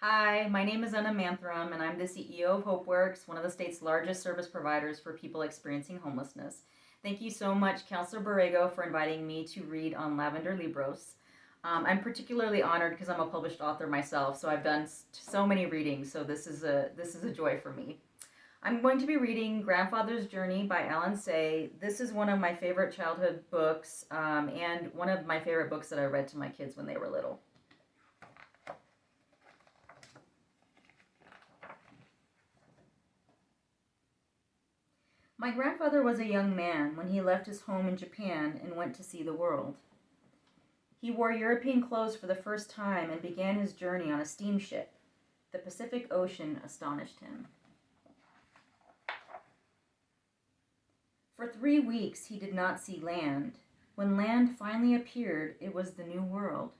Hi, my name is Annam Manthiram, and I'm the CEO of HopeWorks, one of the state's largest service providers for people experiencing homelessness. Thank you so much, Councilor Borrego, for inviting me to read on Lavender Libros. I'm particularly honored because I'm a published author myself, so I've done so many readings, so this is a joy for me. I'm going to be reading Grandfather's Journey by Alan Say. This is one of my favorite childhood books, and one of my favorite books that I read to my kids when they were little. My grandfather was a young man when he left his home in Japan and went to see the world. He wore European clothes for the first time and began his journey on a steamship. The Pacific Ocean astonished him. For 3 weeks he did not see land. When land finally appeared, it was the New World.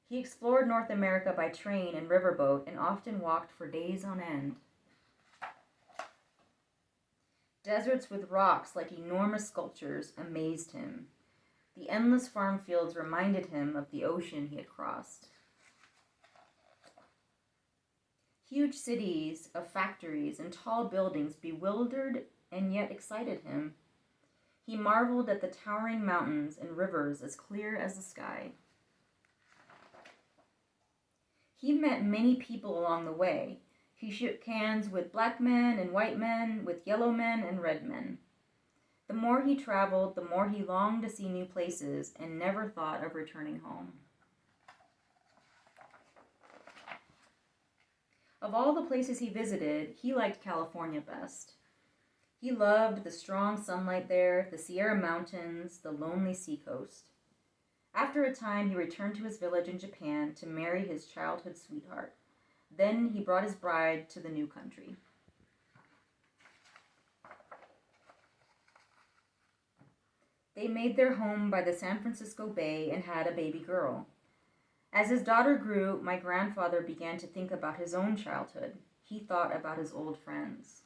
He explored North America by train and riverboat and often walked for days on end. Deserts with rocks like enormous sculptures amazed him. The endless farm fields reminded him of the ocean he had crossed. Huge cities of factories and tall buildings bewildered and yet excited him. He marveled at the towering mountains and rivers as clear as the sky. He met many people along the way. He shook hands with black men and white men, with yellow men and red men. The more he traveled, the more he longed to see new places and never thought of returning home. Of all the places he visited, he liked California best. He loved the strong sunlight there, the Sierra Mountains, the lonely seacoast. After a time, he returned to his village in Japan to marry his childhood sweetheart. Then he brought his bride to the new country. They made their home by the San Francisco Bay and had a baby girl. As his daughter grew, my grandfather began to think about his own childhood. He thought about his old friends.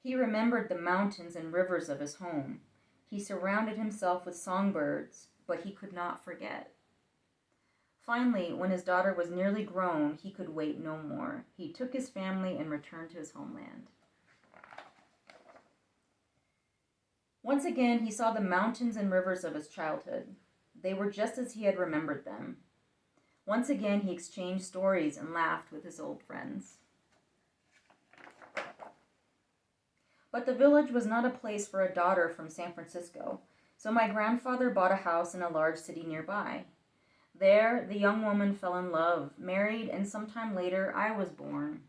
He remembered the mountains and rivers of his home. He surrounded himself with songbirds, but he could not forget. Finally, when his daughter was nearly grown, he could wait no more. He took his family and returned to his homeland. Once again, he saw the mountains and rivers of his childhood. They were just as he had remembered them. Once again, he exchanged stories and laughed with his old friends. But the village was not a place for a daughter from San Francisco, so my grandfather bought a house in a large city nearby. There, the young woman fell in love, married, and sometime later, I was born.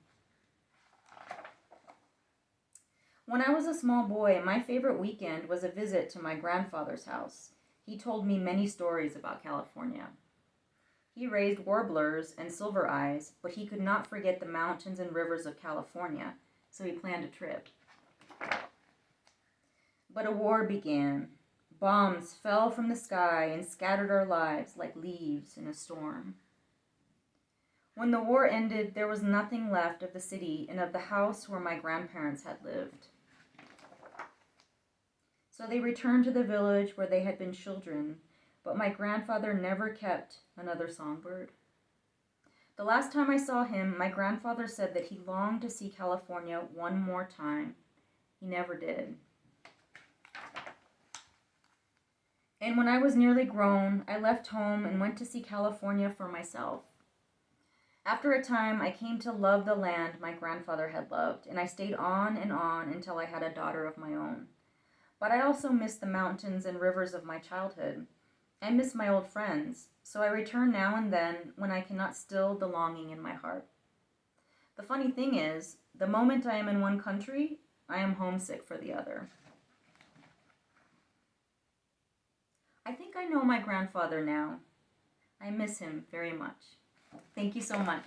When I was a small boy, my favorite weekend was a visit to my grandfather's house. He told me many stories about California. He raised warblers and silver eyes, but he could not forget the mountains and rivers of California, so he planned a trip. But a war began. Bombs fell from the sky and scattered our lives like leaves in a storm. When the war ended, there was nothing left of the city and of the house where my grandparents had lived. So they returned to the village where they had been children, but my grandfather never kept another songbird. The last time I saw him, my grandfather said that he longed to see California one more time. He never did. And when I was nearly grown, I left home and went to see California for myself. After a time, I came to love the land my grandfather had loved, and I stayed on until I had a daughter of my own. But I also miss the mountains and rivers of my childhood. I miss my old friends, so I return now and then when I cannot still the longing in my heart. The funny thing is, the moment I am in one country, I am homesick for the other. I think I know my grandfather now. I miss him very much. Thank you so much.